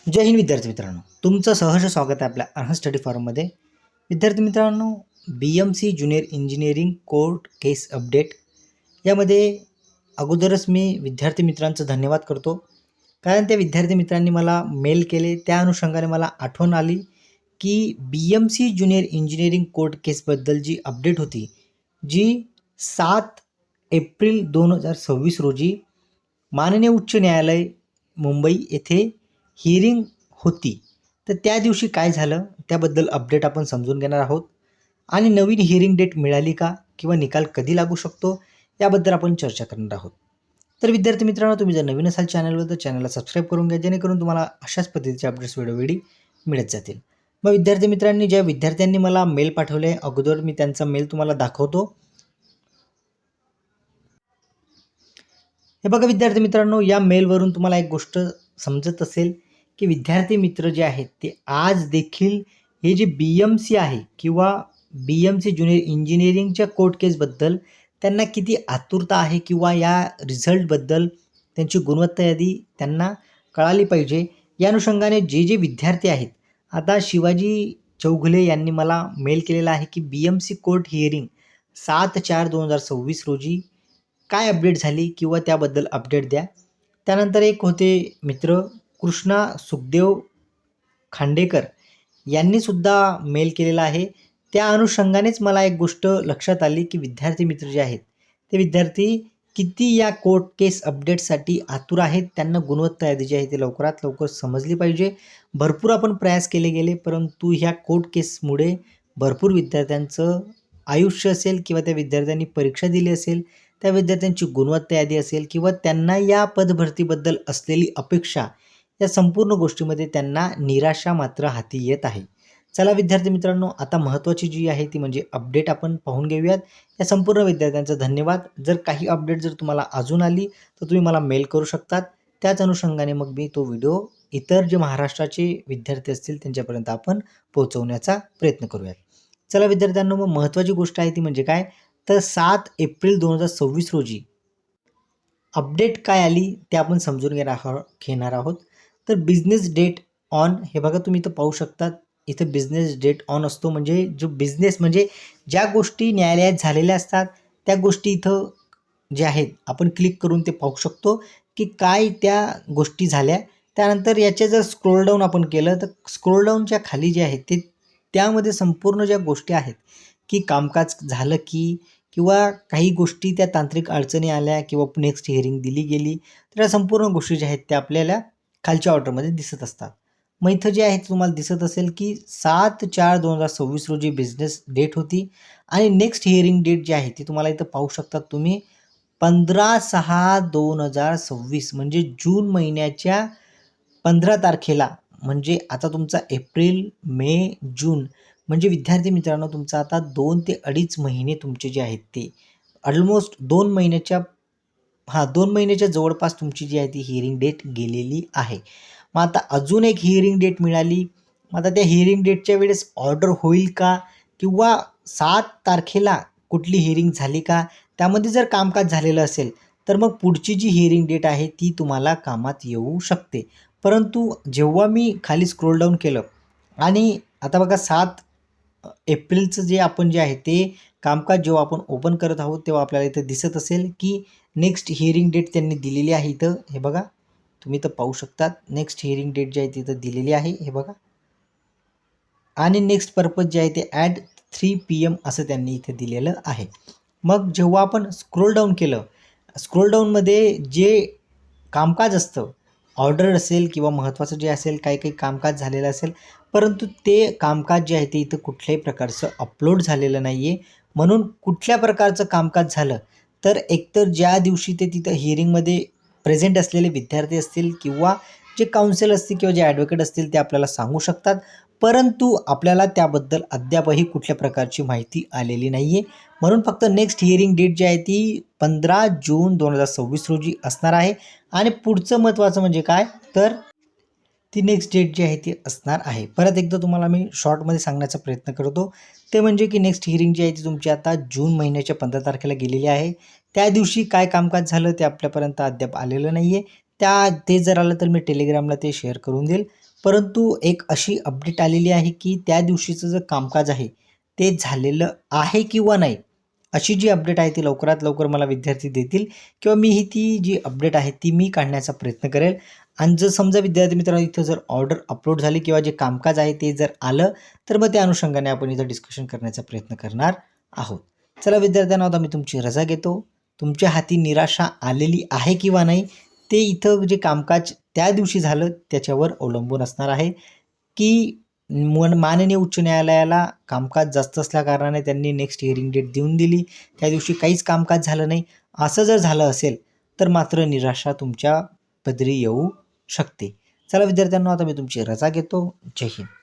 जय हिंद विद्यार्थी मित्रांनो, तुमचं सहर्ष स्वागत आहे आपल्या अर्हत स्टडी फॉरममध्ये. विद्यार्थी मित्रांनो, BMC ज्युनियर इंजिनिअरिंग कोर्ट केस अपडेट यामध्ये अगोदरच मी विद्यार्थी मित्रांचं धन्यवाद करतो, कारण त्या विद्यार्थी मित्रांनी मला मेल केले. त्या अनुषंगाने मला आठवण आली की BMC ज्युनियर इंजिनिअरिंग कोर्ट केसबद्दल जी अपडेट होती, जी 7 एप्रिल 2026 रोजी माननीय उच्च न्यायालय मुंबई येथे हिअरिंग होती. तर त्या दिवशी काय झालं त्याबद्दल अपडेट आपण समजून घेणार आहोत आणि नवीन हिअरिंग डेट मिळाली का किंवा निकाल कधी लागू शकतो याबद्दल आपण चर्चा करणार आहोत. तर विद्यार्थी मित्रांनो, तुम्ही जर नवीन असाल चॅनलवर तर चॅनलला सबस्क्राईब करून घ्या, जेणेकरून तुम्हाला अशाच पद्धतीचे अपडेट्स वेळोवेळी मिळत जातील. मग विद्यार्थी मित्रांनी ज्या विद्यार्थ्यांनी मला मेल पाठवले, अगोदर मी त्यांचा मेल तुम्हाला दाखवतो. हे बघा विद्यार्थी मित्रांनो, या मेलवरून तुम्हाला एक गोष्ट समजत असेल की विद्यार्थी मित्र जे आहेत ते आज देखील हे जे BMC आहे किंवा BMC ज्युनियर इंजिनिअरिंगच्या कोर्ट केसबद्दल त्यांना किती आतुरता आहे किंवा या रिझल्टबद्दल त्यांची गुणवत्ता यादी त्यांना कळाली पाहिजे. या अनुषंगाने जे विद्यार्थी आहेत, आता शिवाजी चौगुले यांनी मला मेल केलेला आहे की BMC कोर्ट हिअरिंग 7/4/2026 रोजी काय अपडेट झाली किंवा त्याबद्दल अपडेट द्या. त्यानंतर एक होते मित्र कृष्णा सुखदेव खांडेकर यांनीसुद्धा मेल केलेला आहे. त्या अनुषंगानेच मला एक गोष्ट लक्षात आली की विद्यार्थी मित्र जे आहेत ते विद्यार्थी किती या कोर्ट केस अपडेटसाठी आतुर आहेत. त्यांना गुणवत्ता यादी जी आहे ती लवकरात लवकर समजली पाहिजे. भरपूर आपण प्रयास केले गेले, परंतु ह्या कोर्ट केसमुळे भरपूर विद्यार्थ्यांचं आयुष्य असेल किंवा त्या विद्यार्थ्यांनी परीक्षा दिली असेल, त्या विद्यार्थ्यांची गुणवत्ता यादी असेल किंवा त्यांना या पदभरतीबद्दल असलेली अपेक्षा, या संपूर्ण गोष्टीमध्ये त्यांना निराशा मात्र हाती येत आहे. चला विद्यार्थी मित्रांनो, आता महत्त्वाची जी आहे ती म्हणजे अपडेट आपण पाहून घेऊयात. या संपूर्ण विद्यार्थ्यांचा धन्यवाद. जर काही अपडेट जर तुम्हाला अजून आली तर तुम्ही मला मेल करू शकतात. त्याच अनुषंगाने मग मी तो व्हिडिओ इतर जे महाराष्ट्राचे विद्यार्थी असतील त्यांच्यापर्यंत आपण पोहोचवण्याचा प्रयत्न करूयात. चला विद्यार्थ्यांनो, मग महत्त्वाची गोष्ट आहे ती म्हणजे काय, तर 7 एप्रिल 2026 रोजी अपडेट काय आली ते आपण समजून घेणार आहोत. तर बिझनेस डेट ऑन, हे बघा तुम्ही इथं पाहू शकतात. इथं बिझनेस डेट ऑन असतो, म्हणजे जो बिझनेस म्हणजे ज्या गोष्टी न्यायालयात झालेल्या असतात त्या गोष्टी इथं जे आहेत आपण क्लिक करून ते पाहू शकतो की काय त्या गोष्टी झाल्या. त्यानंतर याचे जर स्क्रोल डाऊन आपण केलं तर स्क्रोल डाऊनच्या खाली जे आहेत ते त्यामध्ये संपूर्ण ज्या गोष्टी आहेत की कामकाज झालं की किंवा काही गोष्टी त्या तांत्रिक अडचणी आल्या किंवा नेक्स्ट हिअरिंग दिली गेली, तर या संपूर्ण गोष्टी ज्या आहेत त्या आपल्याला खालच्या ऑर्डरमध्ये दिसत असतात. मग इथं जे आहे तुम्हाला दिसत असेल की 7/4/2026 रोजी बिझनेस डेट होती आणि नेक्स्ट हिअरिंग डेट जी आहे ती तुम्हाला इथं पाहू शकतात तुम्ही 15/6/2026, म्हणजे जून महिन्याच्या 15 तारखेला. म्हणजे आता तुमचा एप्रिल, मे, जून, म्हणजे विद्यार्थी मित्रांनो तुमचा आता 2 ते 2.5 महिने तुमचे जे आहेत ते ऑलमोस्ट 2 महिन्याच्या 2 महिन्याच्या जवळपास तुमची जी आहे ती हिअरिंग डेट गेलेली आहे. मग आता अजून एक हिअरिंग डेट मिळाली. मग आता त्या हिअरिंग डेटच्या वेळेस ऑर्डर होईल का किंवा 7 तारखेला कुठली हिअरिंग झाली का, त्यामध्ये जर कामकाज झालेलं असेल तर मग पुढची जी हिअरिंग डेट आहे ती तुम्हाला कामात येऊ शकते. परंतु जेव्हा मी खाली स्क्रोल डाऊन केलं आणि आता बघा 7 एप्रिलचं जे आपण जे आहे ते कामकाज जेव्हा आपण ओपन करत आहोत तेव्हा आपल्याला इथं दिसत असेल की नेक्स्ट हिअरिंग डेट त्यांनी दिलेली आहे. इथं हे बघा तुम्ही इथं पाहू शकतात, नेक्स्ट हिअरिंग डेट जी आहे तिथं दिलेली आहे, हे बघा. आणि नेक्स्ट पर्पज जे आहे ते ॲट 3 PM असं त्यांनी इथे दिलेलं आहे. मग जेव्हा आपण स्क्रोल डाऊन केलं, स्क्रोल डाऊनमध्ये जे कामकाज असतं, ऑर्डर असेल किंवा महत्त्वाचं जे असेल, काही काही कामकाज झालेलं असेल, परंतु ते कामकाज जे आहे ते इथं कुठल्याही प्रकारचं अपलोड झालेलं नाही आहे. म्हणून कुठल्या प्रकारचं कामकाज झालं तर एकतर ज्या दिवशी ते तिथं हिअरिंगमध्ये प्रेझेंट असलेले विद्यार्थी असतील किंवा जे काउन्सिल असतील किंवा जे ॲडव्होकेट असतील ते आपल्याला सांगू शकतात, परंतु आपल्याला त्याबद्दल अद्यापही कुठल्या प्रकारची माहिती आलेली नाही आहे. म्हणून फक्त नेक्स्ट हिअरिंग डेट जी आहे ती 15 जून 2026 रोजी असणार आहे. आणि पुढचं महत्त्वाचं म्हणजे काय, तर ती नेक्स्ट डेट जी आहे ती असणार आहे. परत एकदा तुम्हाला मी शॉर्टमध्ये सांगण्याचा प्रयत्न करतो, ते म्हणजे की नेक्स्ट हिअरिंग जी आहे ती तुमची आता जून महिन्याच्या 15 तारखेला गेलेली आहे. त्या दिवशी काय कामकाज झालं ते आपल्यापर्यंत अद्याप आलेलं नाही आहे. ते जर आलं तर मी टेलिग्रामला ते शेअर करून देईल. परंतु एक अशी अपडेट आलेली आहे की त्या दिवशीचं जे कामकाज आहे ते झालेलं आहे किंवा नाही, अशी जी अपडेट आहे ती लवकरात लवकर मला विद्यार्थी देतील किंवा मीही ती जी अपडेट आहे ती मी काढण्याचा प्रयत्न करेल. आणि जर समजा विद्यार्थी मित्रांनो इथं जर ऑर्डर अपलोड झाली किंवा जे कामकाज आहे ते जर आलं, तर मग त्या अनुषंगाने आपण इथं डिस्कशन करण्याचा प्रयत्न करणार आहोत. चला विद्यार्थ्यांनो, आता मी तुमची रजा घेतो. तुमच्या हाती निराशा आलेली आहे किंवा नाही, ते इथं जे कामकाज त्या दिवशी झालं त्याच्यावर अवलंबून असणार आहे, की माननीय उच्च न्यायालयाला कामकाज जास्त असल्याकारणाने त्यांनी नेक्स्ट हिअरिंग डेट देऊन दिली. त्या दिवशी काहीच कामकाज झालं नाही. असं जर झालं असेल तर मात्र निराशा तुमच्या पदरी येऊ शकते. चला विद्यार्थ्यांनो, आता मी तुमची रजा घेतो. जय हिंद.